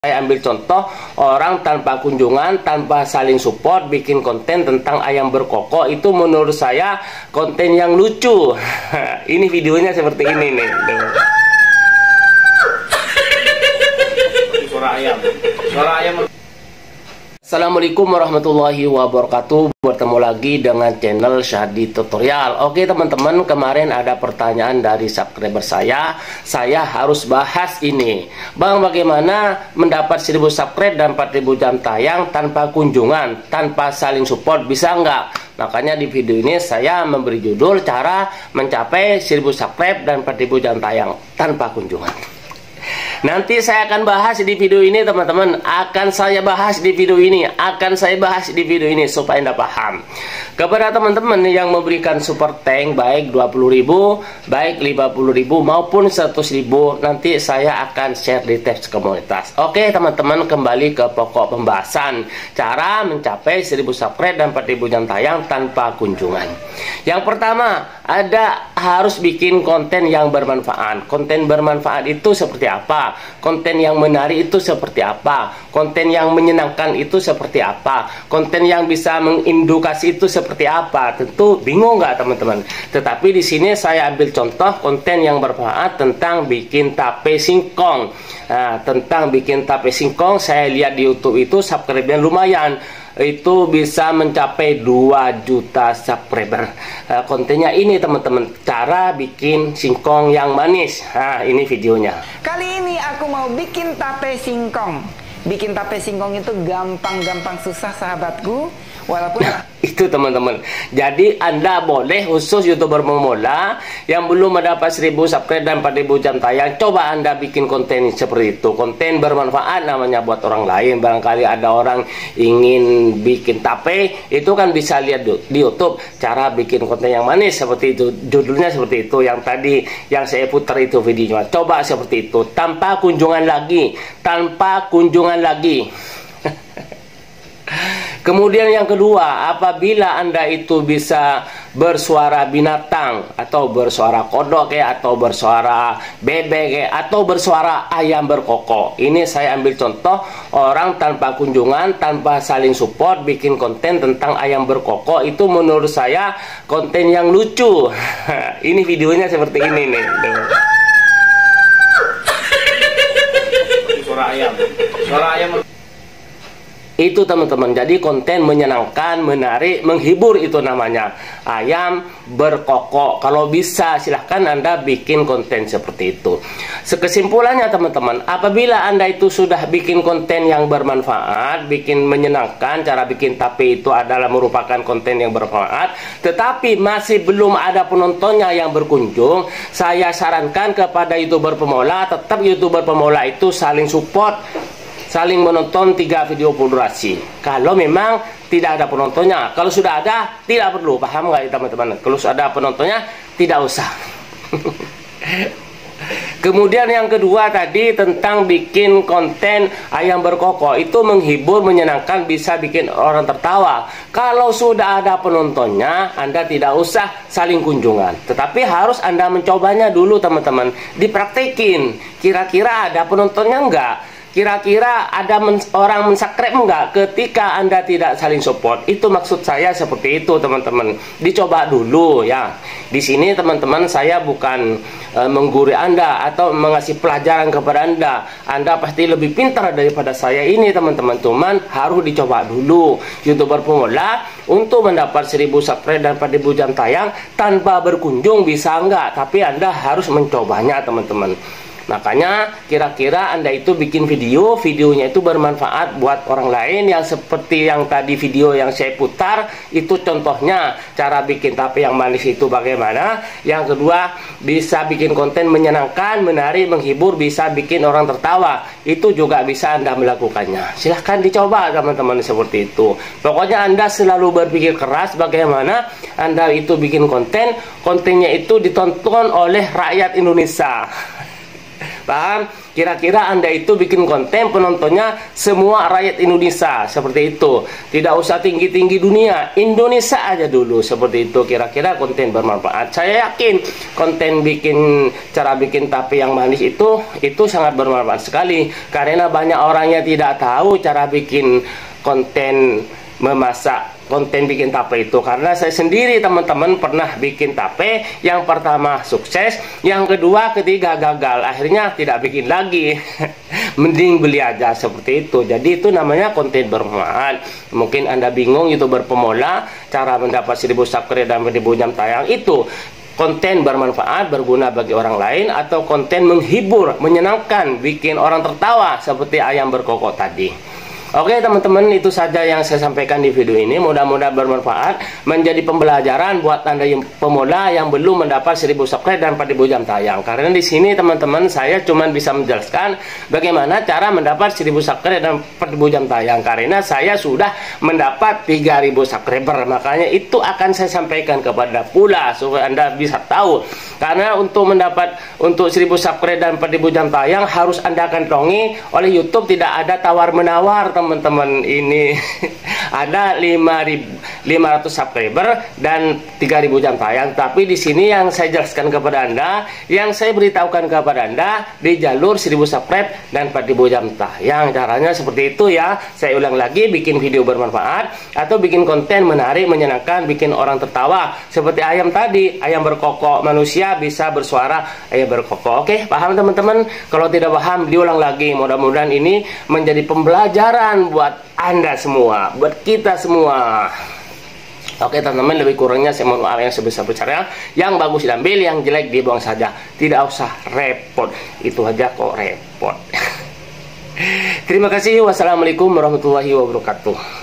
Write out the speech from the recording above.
Saya ambil contoh orang tanpa kunjungan, tanpa saling support, bikin konten tentang ayam berkokok. Itu menurut saya konten yang lucu. Ini videonya seperti ini nih. Suara ayam. Suara ayam. Assalamualaikum warahmatullahi wabarakatuh. Bertemu lagi dengan channel Syahdi Tutorial. Oke teman-teman, kemarin ada pertanyaan dari subscriber saya. Saya harus bahas ini. Bang, bagaimana mendapat 1000 subscribe dan 4000 jam tayang tanpa kunjungan, tanpa saling support, bisa nggak? Makanya di video ini saya memberi judul cara mencapai 1000 subscribe dan 4000 jam tayang tanpa kunjungan. Nanti saya akan bahas di video ini teman-teman. Akan saya bahas di video ini supaya Anda paham. Kepada teman-teman yang memberikan super thank baik 20.000, baik 50.000 maupun 100.000, nanti saya akan share di teks komunitas. Oke teman-teman, kembali ke pokok pembahasan. Cara mencapai 1000 subscribe dan 4000 jam tayang tanpa kunjungan. Yang pertama, harus bikin konten yang bermanfaat. Konten bermanfaat itu seperti apa? Konten yang menarik itu seperti apa? Konten yang menyenangkan itu seperti apa? Konten yang bisa mengedukasi itu seperti apa? Tentu bingung nggak teman-teman? Tetapi di sini saya ambil contoh konten yang bermanfaat tentang bikin tape singkong. Nah, tentang bikin tape singkong, saya lihat di YouTube itu subscribe-nya lumayan. Itu bisa mencapai 2 juta subscriber. Kontennya ini teman-teman, cara bikin singkong yang manis. Nah, ini videonya. Kali ini aku mau bikin tape singkong. Bikin tape singkong itu gampang-gampang susah sahabatku. Walaupun itu teman-teman. Jadi Anda boleh, khusus YouTuber pemula yang belum mendapat 1000 subscribe dan 4000 jam tayang, coba Anda bikin konten seperti itu. Konten bermanfaat namanya buat orang lain. Barangkali ada orang ingin bikin tape, itu kan bisa lihat di YouTube cara bikin konten yang manis seperti itu. Judulnya seperti itu, yang tadi yang saya putar itu videonya. Coba seperti itu, tanpa kunjungan lagi. Kemudian yang kedua, apabila Anda itu bisa bersuara binatang, atau bersuara kodok atau bersuara bebek atau bersuara ayam berkokok. Ini saya ambil contoh orang tanpa kunjungan, tanpa saling support, bikin konten tentang ayam berkokok. Itu menurut saya konten yang lucu. Ini videonya seperti ini nih. Suara ayam. Suara ayam. Itu teman-teman, jadi konten menyenangkan, menarik, menghibur, itu namanya ayam berkokok. Kalau bisa silahkan Anda bikin konten seperti itu. Kesimpulannya teman-teman, apabila Anda itu sudah bikin konten yang bermanfaat, bikin menyenangkan, cara bikin tape itu adalah merupakan konten yang bermanfaat, tetapi masih belum ada penontonnya yang berkunjung, saya sarankan kepada YouTuber pemula, tetap YouTuber pemula itu saling support, saling menonton 3 video full durasi. Kalau memang tidak ada penontonnya, kalau sudah ada tidak perlu, paham nggak teman-teman? Kalau sudah ada penontonnya tidak usah. Kemudian yang kedua tadi tentang bikin konten ayam berkokok, itu menghibur, menyenangkan, bisa bikin orang tertawa. Kalau sudah ada penontonnya, Anda tidak usah saling kunjungan, tetapi harus Anda mencobanya dulu teman-teman, dipraktekin. Kira-kira ada penontonnya enggak? Kira-kira ada orang mensubscribe enggak ketika Anda tidak saling support? Itu maksud saya seperti itu teman-teman. Dicoba dulu ya. Di sini teman-teman, saya bukan menggurui Anda atau mengasih pelajaran kepada Anda. Anda pasti lebih pintar daripada saya ini teman-teman. Cuman harus dicoba dulu. YouTuber pemula untuk mendapat 1000 subscribe dan 4000 jam tayang tanpa berkunjung bisa enggak? Tapi Anda harus mencobanya teman-teman. Makanya kira-kira Anda itu bikin videonya itu bermanfaat buat orang lain, yang seperti yang tadi video yang saya putar itu contohnya cara bikin tape yang manis itu bagaimana. Yang kedua, bisa bikin konten menyenangkan, menarik, menghibur, bisa bikin orang tertawa. Itu juga bisa Anda melakukannya. Silahkan dicoba teman-teman seperti itu. Pokoknya Anda selalu berpikir keras bagaimana Anda itu bikin kontennya itu ditonton oleh rakyat Indonesia. Paham? Kira-kira Anda itu bikin konten penontonnya semua rakyat Indonesia, seperti itu. Tidak usah tinggi-tinggi dunia, Indonesia aja dulu, seperti itu. Kira-kira konten bermanfaat. Saya yakin konten cara bikin tape yang manis itu sangat bermanfaat sekali, karena banyak orang yang tidak tahu cara bikin konten memasak, konten bikin tape itu. Karena saya sendiri teman-teman pernah bikin tape, yang pertama sukses, yang kedua ketiga gagal, akhirnya tidak bikin lagi. Mending beli aja, seperti itu. Jadi itu namanya konten bermanfaat. Mungkin Anda bingung, YouTuber pemula cara mendapat 1000 subscriber dan 1000 jam tayang itu konten bermanfaat, berguna bagi orang lain, atau konten menghibur, menyenangkan, bikin orang tertawa seperti ayam berkokok tadi. Oke teman-teman, itu saja yang saya sampaikan di video ini. Mudah-mudahan bermanfaat, menjadi pembelajaran buat Anda yang pemula yang belum mendapat 1000 subscribe dan 4000 jam tayang. Karena di sini teman-teman saya cuma bisa menjelaskan bagaimana cara mendapat 1000 subscribe dan 4000 jam tayang. Karena saya sudah mendapat 3000 subscriber. Makanya itu akan saya sampaikan kepada pula supaya Anda bisa tahu. Karena untuk 1000 subscribe dan 4000 jam tayang harus Anda kantongi oleh YouTube. Tidak ada tawar-menawar teman-teman. Ini ada 500 subscriber dan 3000 jam tayang. Tapi di sini yang saya jelaskan kepada Anda, yang saya beritahukan kepada Anda di jalur 1000 subscribe dan 4000 jam tayang. Caranya seperti itu ya. Saya ulang lagi, bikin video bermanfaat atau bikin konten menarik, menyenangkan, bikin orang tertawa. Seperti ayam tadi, ayam berkokok, manusia bisa bersuara ayam berkokok. Oke, paham teman-teman? Kalau tidak paham, diulang lagi. Mudah-mudahan ini menjadi pembelajaran buat Anda semua, buat kita semua. Oke teman-teman, lebih kurangnya saya mohon maaf yang sebesar-besarnya. Yang bagus diambil, yang jelek dibuang saja. Tidak usah repot. Itu aja kok repot. Terima kasih. Wassalamualaikum warahmatullahi wabarakatuh.